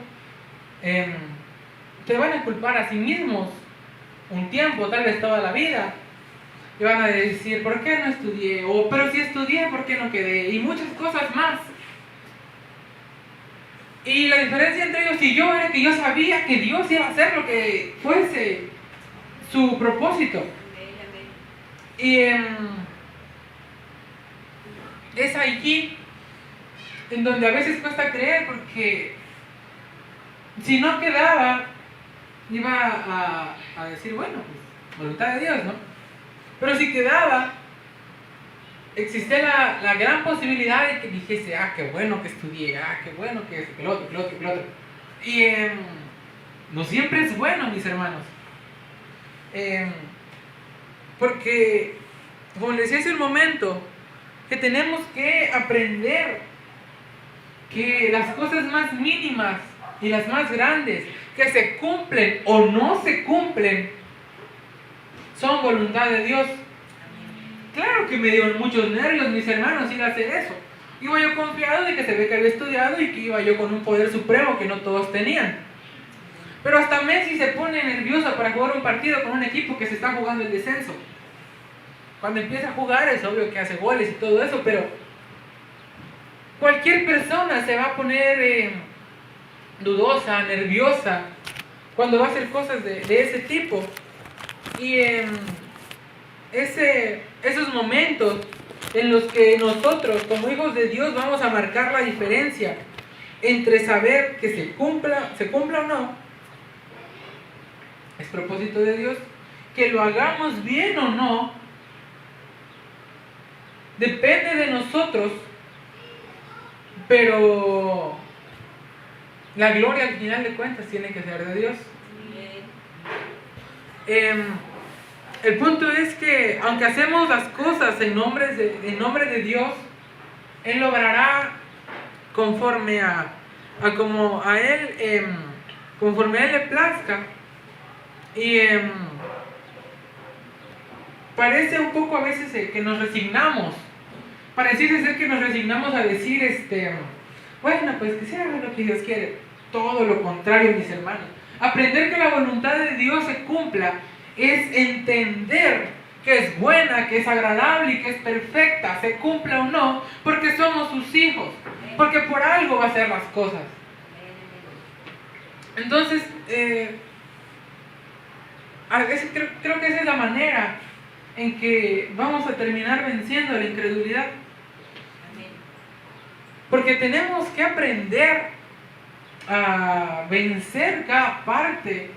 se van a culpar a sí mismos un tiempo, tal vez toda la vida, y van a decir, ¿por qué no estudié? O, pero si estudié, ¿por qué no quedé? Y muchas cosas más. Y la diferencia entre ellos y yo era que yo sabía que Dios iba a hacer lo que fuese su propósito. Y es allí en donde a veces cuesta creer, porque si no quedaba, iba a decir, bueno, pues voluntad de Dios, ¿no? Pero si quedaba, existía la gran posibilidad de que dijese, qué bueno que estudié, qué bueno que esto, que lo otro. Y no siempre es bueno, mis hermanos. Porque, como les decía hace un momento, que tenemos que aprender que las cosas más mínimas y las más grandes, que se cumplen o no se cumplen, son voluntad de Dios. Claro que me dieron muchos nervios, mis hermanos, ir a hacer eso. Iba yo confiado de que se ve que había estudiado y que iba yo con un poder supremo que no todos tenían. Pero hasta Messi se pone nervioso para jugar un partido con un equipo que se está jugando el descenso. Cuando empieza a jugar es obvio que hace goles y todo eso, pero cualquier persona se va a poner dudosa, nerviosa, cuando va a hacer cosas de ese tipo. Y esos momentos en los que nosotros, como hijos de Dios, vamos a marcar la diferencia entre saber que se cumpla o no, es propósito de Dios, que lo hagamos bien o no, depende de nosotros, pero la gloria al final de cuentas tiene que ser de Dios. El punto es que aunque hacemos las cosas en nombre de Dios, Él obrará conforme a como a Él, conforme a Él le plazca. Y parece un poco a veces que nos resignamos. Pareciese ser que nos resignamos a decir, bueno, pues que se haga lo que Dios quiere. Todo lo contrario, mis hermanos. Aprender que la voluntad de Dios se cumpla es entender que es buena, que es agradable y que es perfecta, se cumpla o no, porque somos sus hijos, porque por algo va a hacer las cosas. Entonces, a veces creo que esa es la manera en que vamos a terminar venciendo la incredulidad. Porque tenemos que aprender a vencer cada parte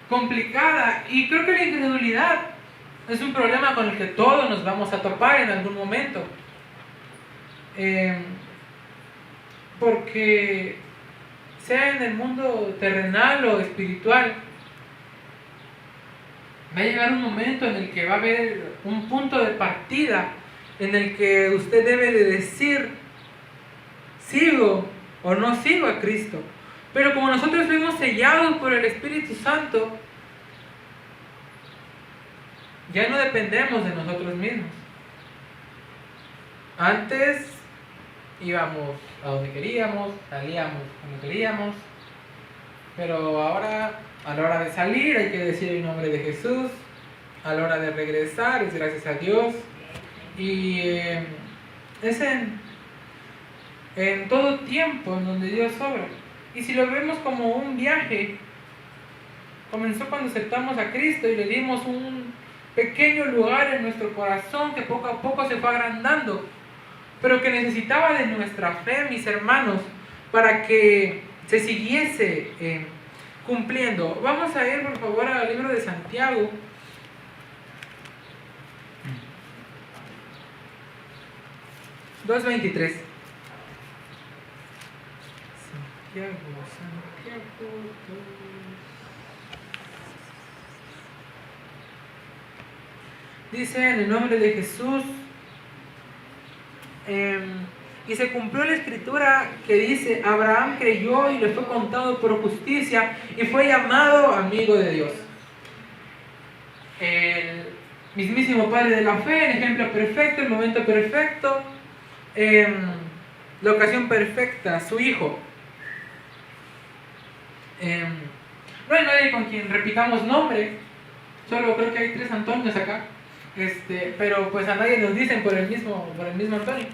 complicada, y creo que la incredulidad es un problema con el que todos nos vamos a topar en algún momento, porque sea en el mundo terrenal o espiritual, va a llegar un momento en el que va a haber un punto de partida en el que usted debe de decir: ¿sigo o no sigo a Cristo? Pero como nosotros fuimos sellados por el Espíritu Santo, ya no dependemos de nosotros mismos. Antes íbamos a donde queríamos, salíamos cuando queríamos, pero ahora a la hora de salir hay que decir el nombre de Jesús, a la hora de regresar es gracias a Dios, y es en todo tiempo en donde Dios obra. Y si lo vemos como un viaje, comenzó cuando aceptamos a Cristo y le dimos un pequeño lugar en nuestro corazón que poco a poco se fue agrandando, pero que necesitaba de nuestra fe, mis hermanos, para que se siguiese cumpliendo. Vamos a ir por favor al libro de Santiago. Santiago 2:23. Dice en el nombre de Jesús, y se cumplió la escritura que dice: Abraham creyó y le fue contado por justicia y fue llamado amigo de Dios. El mismísimo Padre de la fe, el ejemplo perfecto, el momento perfecto, la ocasión perfecta, su Hijo. No hay nadie con quien repitamos nombre, solo creo que hay 3 Antonios acá, pero pues a nadie nos dicen por el mismo Antonio.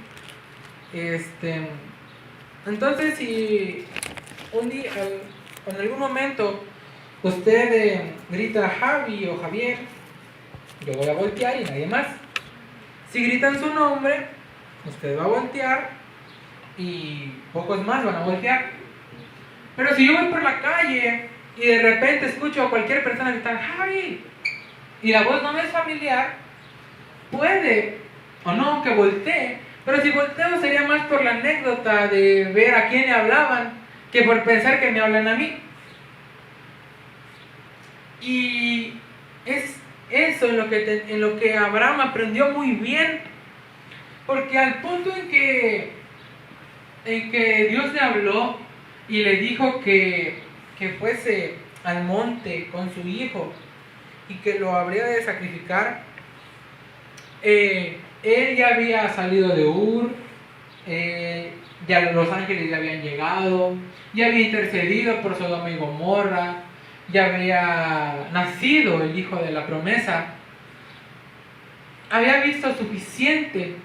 Entonces, si un día, en algún momento usted grita Javi o Javier, yo voy a voltear y nadie más. Si gritan su nombre, usted va a voltear y pocos más van a voltear. Pero si yo voy por la calle y de repente escucho a cualquier persona gritar Javi y la voz no me es familiar, puede o no que voltee, pero si volteo sería más por la anécdota de ver a quién le hablaban que por pensar que me hablan a mí. Y es eso en lo que Abraham aprendió muy bien, porque al punto en que Dios le habló y le dijo que fuese al monte con su hijo y que lo habría de sacrificar, él ya había salido de Ur, ya los ángeles ya habían llegado, ya había intercedido por Sodoma y Gomorra, ya había nacido el hijo de la promesa, había visto suficiente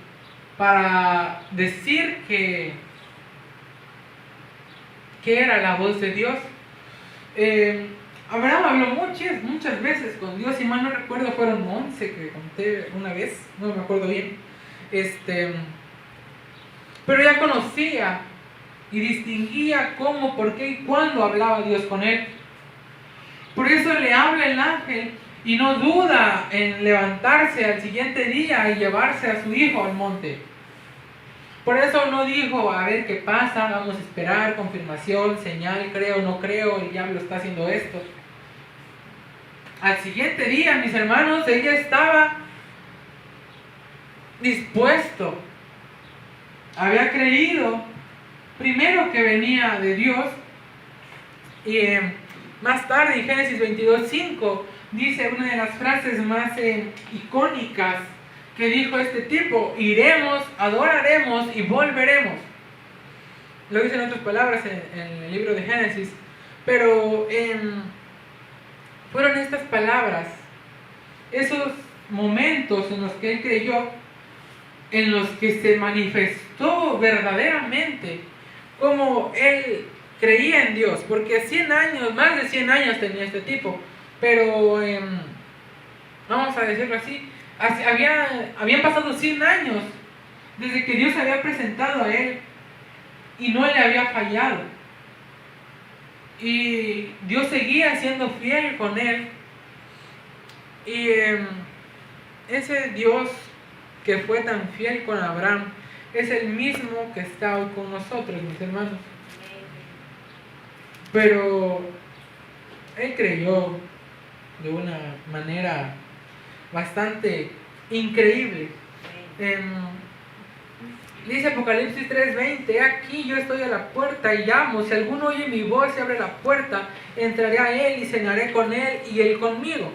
para decir que era la voz de Dios. Abraham habló muchas veces con Dios, y mal no recuerdo fueron 11 que conté una vez, no me acuerdo bien. pero ya conocía y distinguía cómo, por qué y cuándo hablaba Dios con él. Por eso le habla el ángel y no duda en levantarse al siguiente día y llevarse a su hijo al monte. Por eso no dijo, a ver qué pasa, vamos a esperar, confirmación, señal, creo, no creo, el diablo está haciendo esto. Al siguiente día, mis hermanos, ella estaba dispuesto, había creído primero que venía de Dios, y más tarde en Génesis 22:5 dice una de las frases más icónicas que dijo este tipo: iremos, adoraremos y volveremos. Lo dice en otras palabras en el libro de Génesis, pero fueron estas palabras, esos momentos en los que él creyó, en los que se manifestó verdaderamente como él creía en Dios, porque 100 años, más de 100 años tenía este tipo, pero vamos a decirlo así, habían pasado 100 años desde que Dios se había presentado a él y no le había fallado, y Dios seguía siendo fiel con él, y ese Dios que fue tan fiel con Abraham es el mismo que está hoy con nosotros, mis hermanos. Pero él creyó de una manera bastante increíble. Dice Apocalipsis 3:20: aquí yo estoy a la puerta y llamo, si alguno oye mi voz y abre la puerta, entraré a él y cenaré con él y él conmigo.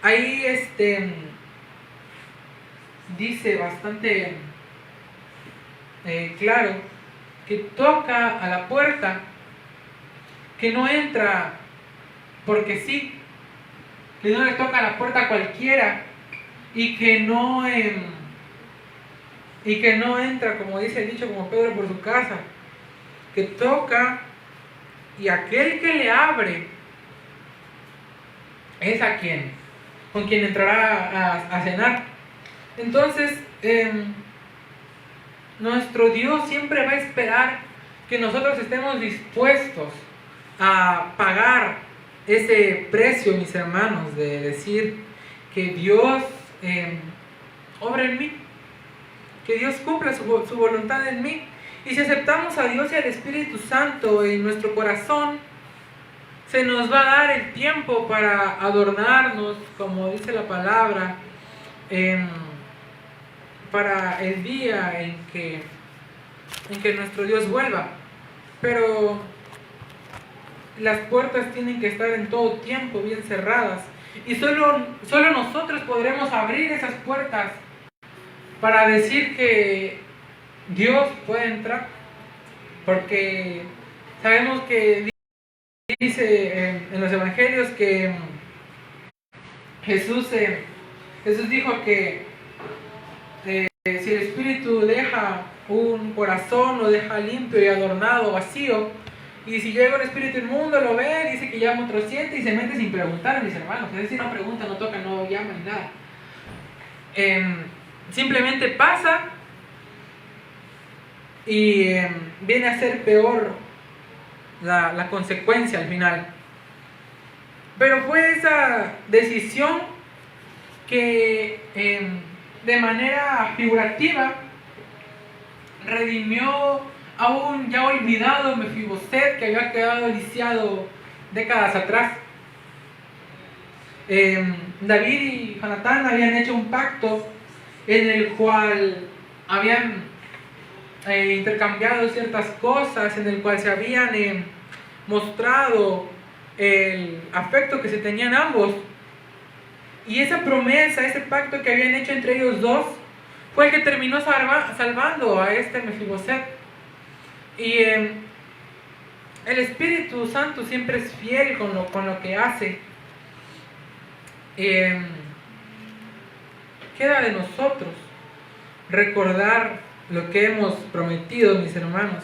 Ahí dice bastante claro que toca a la puerta, que no entra porque sí, que no le toca a la puerta a cualquiera, y que no entra, como dice el dicho, como Pedro por su casa, que toca, y aquel que le abre es con quien entrará a cenar. Entonces nuestro Dios siempre va a esperar que nosotros estemos dispuestos a pagar ese precio, mis hermanos, de decir que Dios obra en mí, que Dios cumpla su voluntad en mí. Y si aceptamos a Dios y al Espíritu Santo en nuestro corazón, se nos va a dar el tiempo para adornarnos, como dice la palabra, para el día en que nuestro Dios vuelva. Pero las puertas tienen que estar en todo tiempo bien cerradas, y solo nosotros podremos abrir esas puertas para decir que Dios puede entrar, porque sabemos que dice en los evangelios que Jesús dijo que si el Espíritu deja un corazón, lo deja limpio y adornado, vacío, y si llega un espíritu inmundo, lo ve, dice que llama otro siente y se mete sin preguntar, mis hermanos. Es decir, no pregunta, no toca, no llama ni nada. Simplemente pasa y viene a ser peor la consecuencia al final. Pero fue esa decisión que de manera figurativa redimió a un ya olvidado Mefiboset que había quedado lisiado décadas atrás. David y Jonatán habían hecho un pacto en el cual habían intercambiado ciertas cosas, en el cual se habían mostrado el afecto que se tenían ambos, y esa promesa, ese pacto que habían hecho entre ellos dos, fue el que terminó salvando a este Mefiboset. Y el Espíritu Santo siempre es fiel con lo que hace. Queda de nosotros recordar lo que hemos prometido, mis hermanos,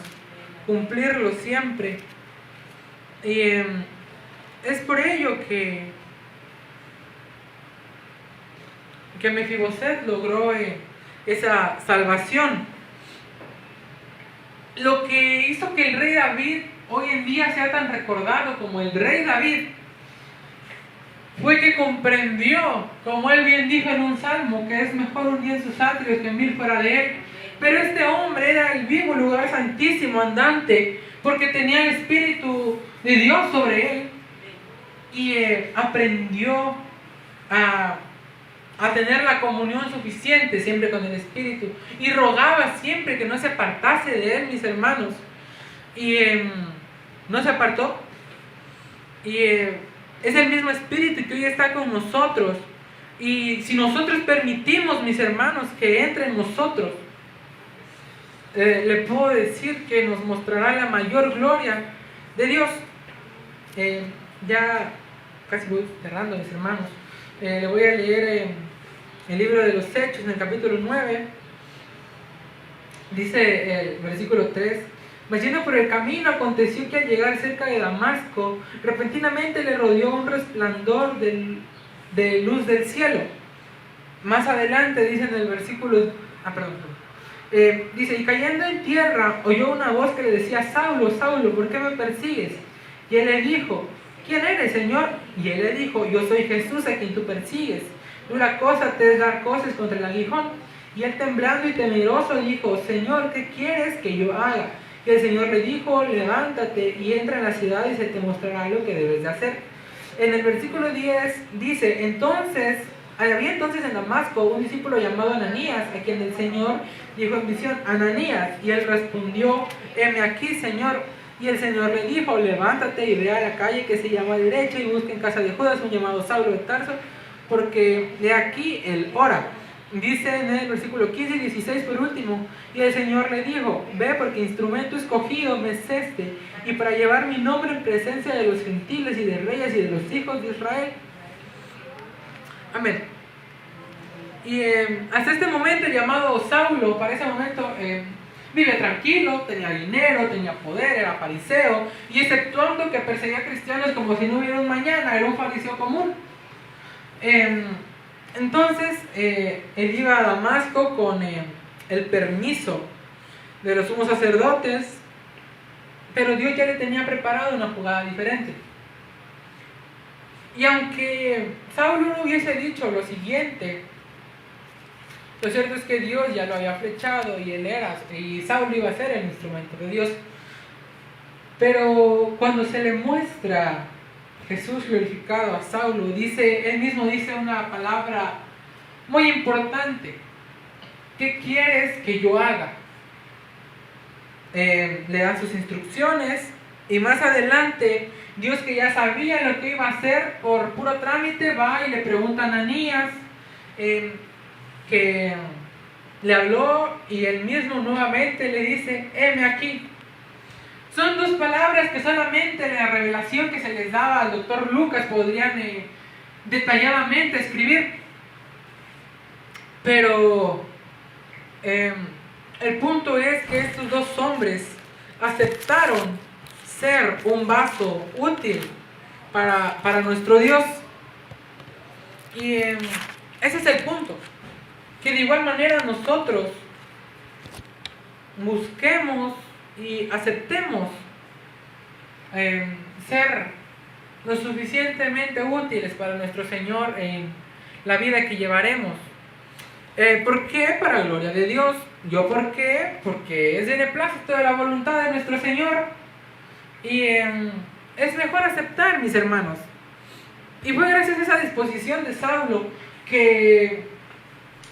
cumplirlo siempre. Y es por ello que Mefiboset logró esa salvación. Lo que hizo que el rey David hoy en día sea tan recordado como el rey David fue que comprendió, como él bien dijo en un salmo, que es mejor un día en sus atrios que 1000 fuera de él. Pero este hombre era el vivo lugar santísimo andante, porque tenía el Espíritu de Dios sobre él, y aprendió a tener la comunión suficiente siempre con el Espíritu, y rogaba siempre que no se apartase de él, mis hermanos. Y no se apartó, y es el mismo Espíritu que hoy está con nosotros. Y si nosotros permitimos, mis hermanos, que entre en nosotros, le puedo decir que nos mostrará la mayor gloria de Dios. Ya casi voy cerrando, mis hermanos. Le voy a leer el libro de los Hechos, en el capítulo 9. Dice el versículo 3: mas yendo por el camino, aconteció que al llegar cerca de Damasco, repentinamente le rodeó un resplandor de luz del cielo. Más adelante dice en el versículo, dice: y cayendo en tierra, oyó una voz que le decía: Saulo, Saulo, ¿por qué me persigues? Y él le dijo: ¿quién eres, Señor? Y él le dijo: yo soy Jesús a quien tú persigues. Dura cosa te es dar cosas contra el aguijón. Y él, temblando y temeroso, dijo: Señor, ¿qué quieres que yo haga? Y el Señor le dijo: levántate y entra en la ciudad y se te mostrará lo que debes de hacer. En el versículo 10 dice: había entonces en Damasco un discípulo llamado Ananías, a quien el Señor dijo en visión: Ananías. Y él respondió: heme aquí, Señor. Y el Señor le dijo: levántate y ve a la calle que se llama Derecha y busca en casa de Judas un llamado Saulo de Tarso, porque de aquí él ora. Dice en el versículo 15 y 16 por último: y el Señor le dijo: ve, porque instrumento escogido me es este, y para llevar mi nombre en presencia de los gentiles y de reyes y de los hijos de Israel. Amén. Y hasta este momento el llamado Saulo, para ese momento, vive tranquilo, tenía dinero, tenía poder, era fariseo, y exceptuando que perseguía a cristianos como si no hubiera un mañana, era un fariseo común. Entonces, él iba a Damasco con el permiso de los sumos sacerdotes, pero Dios ya le tenía preparado una jugada diferente. Y aunque Saulo no hubiese dicho lo siguiente, lo cierto es que Dios ya lo había flechado y Saulo iba a ser el instrumento de Dios. Pero cuando se le muestra Jesús glorificado a Saulo, él mismo dice una palabra muy importante: ¿qué quieres que yo haga? Le dan sus instrucciones, y más adelante Dios, que ya sabía lo que iba a hacer, por puro trámite va y le pregunta a Ananías, que le habló, y él mismo nuevamente le dice: heme aquí. Son dos palabras que solamente en la revelación que se les daba al doctor Lucas podrían detalladamente escribir. Pero el punto es que estos dos hombres aceptaron ser un vaso útil para nuestro Dios. Y ese es el punto. Que de igual manera nosotros busquemos y aceptemos ser lo suficientemente útiles para nuestro Señor en la vida que llevaremos. ¿Por qué? Para la gloria de Dios. ¿Yo por qué? Porque es de beneplácito de la voluntad de nuestro Señor. Y es mejor aceptar, mis hermanos. Y fue gracias a esa disposición de Saulo que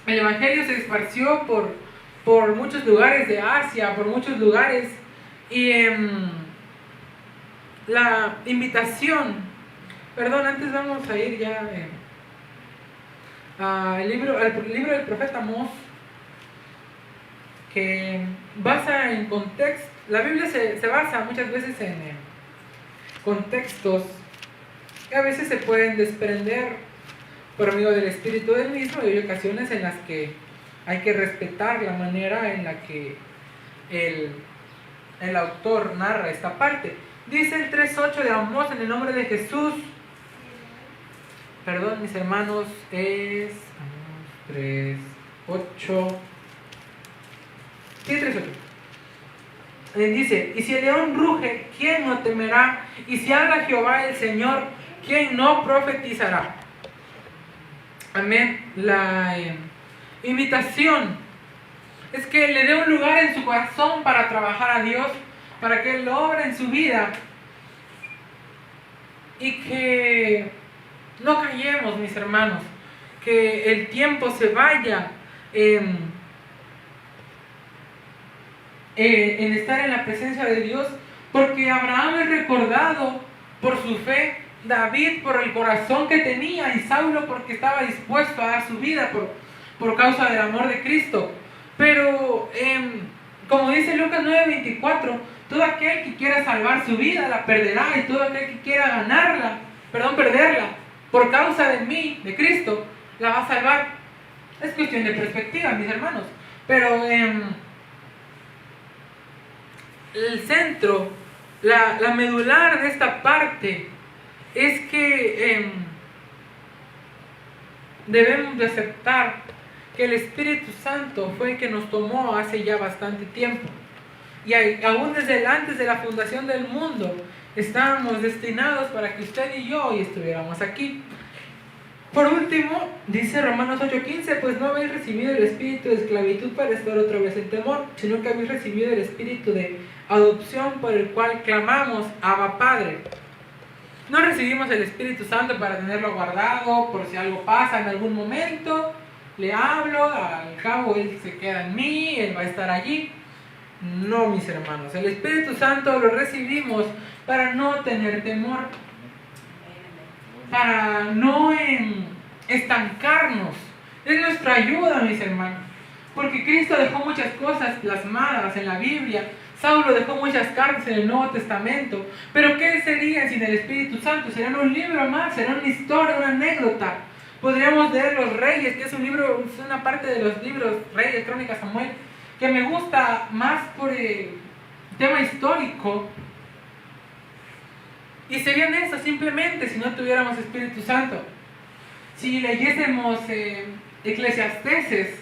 el Evangelio se esparció por muchos lugares de Asia, por muchos lugares. Y la invitación, antes vamos a ir ya al libro del profeta Amós, que basa en contexto. La Biblia se basa muchas veces en contextos que a veces se pueden desprender por medio del Espíritu del mismo, y hay ocasiones en las que hay que respetar la manera en la que el autor narra esta parte. Dice el 3:8 de Amós: en el nombre de Jesús. Mis hermanos, es 3:8. 7:38. Dice, y si el león ruge, ¿quién no temerá? Y si habla Jehová el Señor, ¿quién no profetizará? Amén. La invitación es que le dé un lugar en su corazón para trabajar a Dios, para que Él lo obra en su vida y que no callemos, mis hermanos, que el tiempo se vaya en estar en la presencia de Dios, porque Abraham es recordado por su fe, David por el corazón que tenía y Saulo porque estaba dispuesto a dar su vida por causa del amor de Cristo. Pero como dice Lucas 9:24, todo aquel que quiera salvar su vida la perderá, y todo aquel que quiera perderla por causa de mí, de Cristo, la va a salvar. Es cuestión de perspectiva, mis hermanos. Pero el centro, la medular de esta parte es que debemos de aceptar que el Espíritu Santo fue el que nos tomó hace ya bastante tiempo, y aún desde antes de la fundación del mundo estábamos destinados para que usted y yo hoy estuviéramos aquí. Por último, dice Romanos 8:15, pues no habéis recibido el espíritu de esclavitud para estar otra vez en temor, sino que habéis recibido el espíritu de adopción por el cual clamamos, Abba Padre. No recibimos el Espíritu Santo para tenerlo guardado por si algo pasa en algún momento, le hablo, al cabo Él se queda en mí, Él va a estar allí. No, mis hermanos, el Espíritu Santo lo recibimos para no tener temor, para no estancarnos. Es nuestra ayuda, mis hermanos, porque Cristo dejó muchas cosas plasmadas en la Biblia. Saulo dejó muchas cartas en el Nuevo Testamento, pero ¿qué sería sin el Espíritu Santo? Serían un libro más, sería una historia, una anécdota. Podríamos leer Los Reyes, que es un libro, es una parte de los libros Reyes, Crónicas, Samuel, que me gusta más por el tema histórico. Y serían eso simplemente si no tuviéramos Espíritu Santo. Si leyésemos Eclesiastés,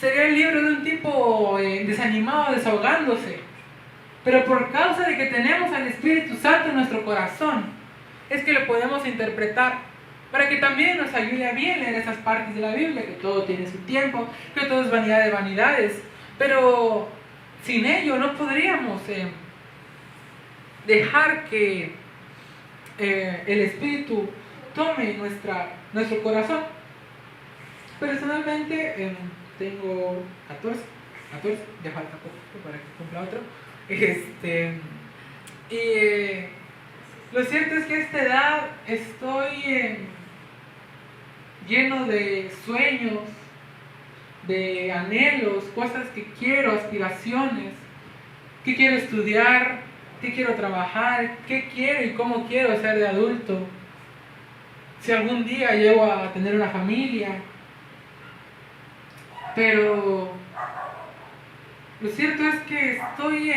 sería el libro de un tipo desanimado, desahogándose. Pero por causa de que tenemos al Espíritu Santo en nuestro corazón, es que lo podemos interpretar para que también nos ayude a bien leer esas partes de la Biblia, que todo tiene su tiempo, que todo es vanidad de vanidades. Pero sin ello no podríamos dejar que el Espíritu tome nuestro corazón. Personalmente tengo 14, ya falta poco para que cumpla otro. Lo cierto es que a esta edad estoy lleno de sueños, de anhelos, cosas que quiero, aspiraciones, que quiero estudiar, que quiero trabajar, qué quiero y cómo quiero ser de adulto. Si algún día llego a tener una familia. Pero lo cierto es que estoy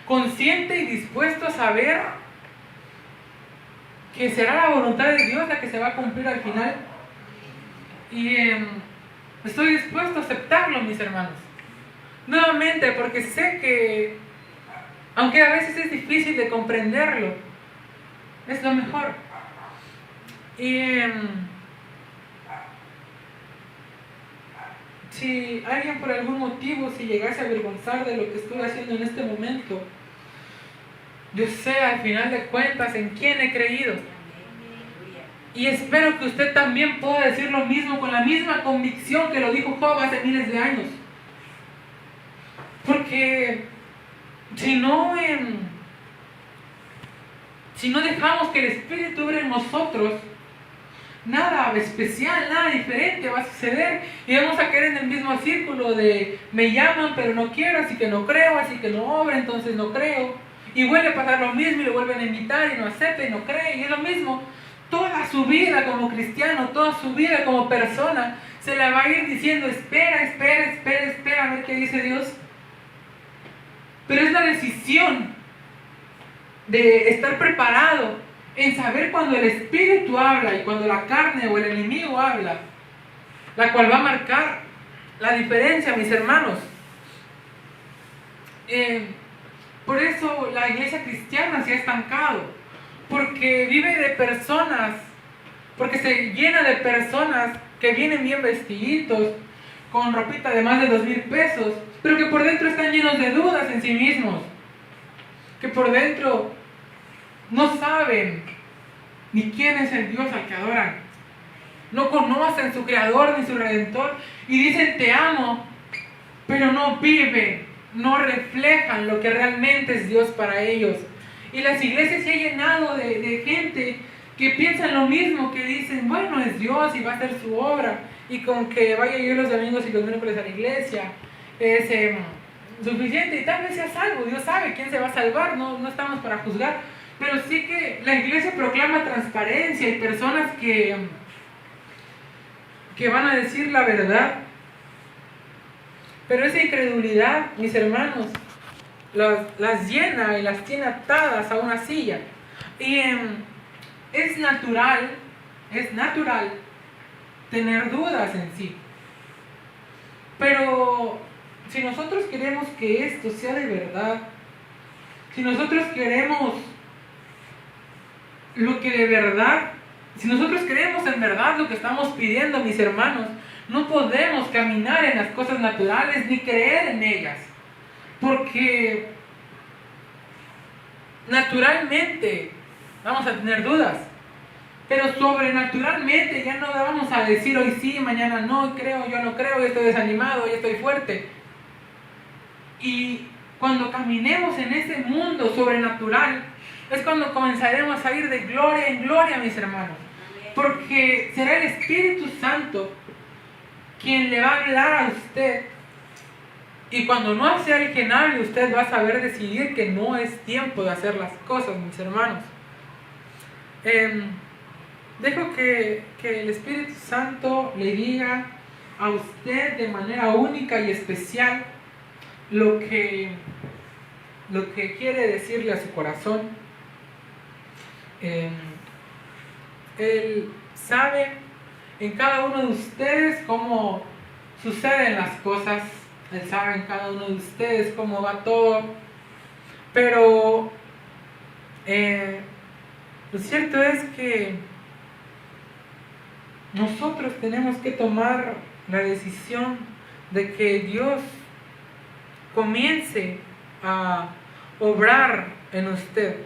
consciente y dispuesto a saber que será la voluntad de Dios la que se va a cumplir al final. Y estoy dispuesto a aceptarlo, mis hermanos. Nuevamente, porque sé que, aunque a veces es difícil de comprenderlo, es lo mejor. Y si alguien por algún motivo se llegase a avergonzar de lo que estoy haciendo en este momento, yo sé al final de cuentas en quién he creído. Y espero que usted también pueda decir lo mismo con la misma convicción que lo dijo Job hace miles de años. Porque si no dejamos que el Espíritu obre en nosotros, nada especial, nada diferente va a suceder, y vamos a caer en el mismo círculo de me llaman pero no quiero, así que no creo, así que no obra, entonces no creo, y vuelve a pasar lo mismo y lo vuelven a invitar y no acepta y no cree, y es lo mismo. Toda su vida como cristiano, toda su vida como persona, se la va a ir diciendo espera a ver qué dice Dios. Pero es la decisión de estar preparado en saber cuando el Espíritu habla y cuando la carne o el enemigo habla, la cual va a marcar la diferencia, mis hermanos. Por eso la iglesia cristiana se ha estancado, porque vive de personas, porque se llena de personas que vienen bien vestiditos, con ropita de más de 2,000 pesos, pero que por dentro están llenos de dudas en sí mismos, que por dentro no saben ni quién es el Dios al que adoran, no conocen su Creador ni su Redentor, y dicen te amo, pero no viven, no reflejan lo que realmente es Dios para ellos. Y las iglesias se han llenado de gente que piensan lo mismo, que dicen, bueno, es Dios y va a hacer su obra, y con que vaya yo los domingos y los miércoles a la iglesia es suficiente, y tal vez sea salvo. Dios sabe quién se va a salvar, no estamos para juzgar, pero sí que la iglesia proclama transparencia y personas que van a decir la verdad. Pero esa incredulidad, mis hermanos, las llena y las tiene atadas a una silla. Y es natural tener dudas en sí. Pero si nosotros queremos que esto sea de verdad, si nosotros queremos lo que de verdad, si nosotros queremos en verdad lo que estamos pidiendo, mis hermanos, no podemos caminar en las cosas naturales ni creer en ellas, porque naturalmente vamos a tener dudas, pero sobrenaturalmente ya no vamos a decir hoy sí, mañana no, creo, yo no creo, yo estoy desanimado, yo estoy fuerte. Y cuando caminemos en ese mundo sobrenatural, es cuando comenzaremos a ir de gloria en gloria, mis hermanos, porque será el Espíritu Santo quien le va a hablar a usted, y cuando no sea el quien hable, usted va a saber decidir que no es tiempo de hacer las cosas, mis hermanos. Dejo que el Espíritu Santo le diga a usted de manera única y especial lo que quiere decirle a su corazón. Él sabe en cada uno de ustedes cómo suceden las cosas. Él sabe en cada uno de ustedes cómo va todo. Pero lo cierto es que nosotros tenemos que tomar la decisión de que Dios comience a obrar en usted.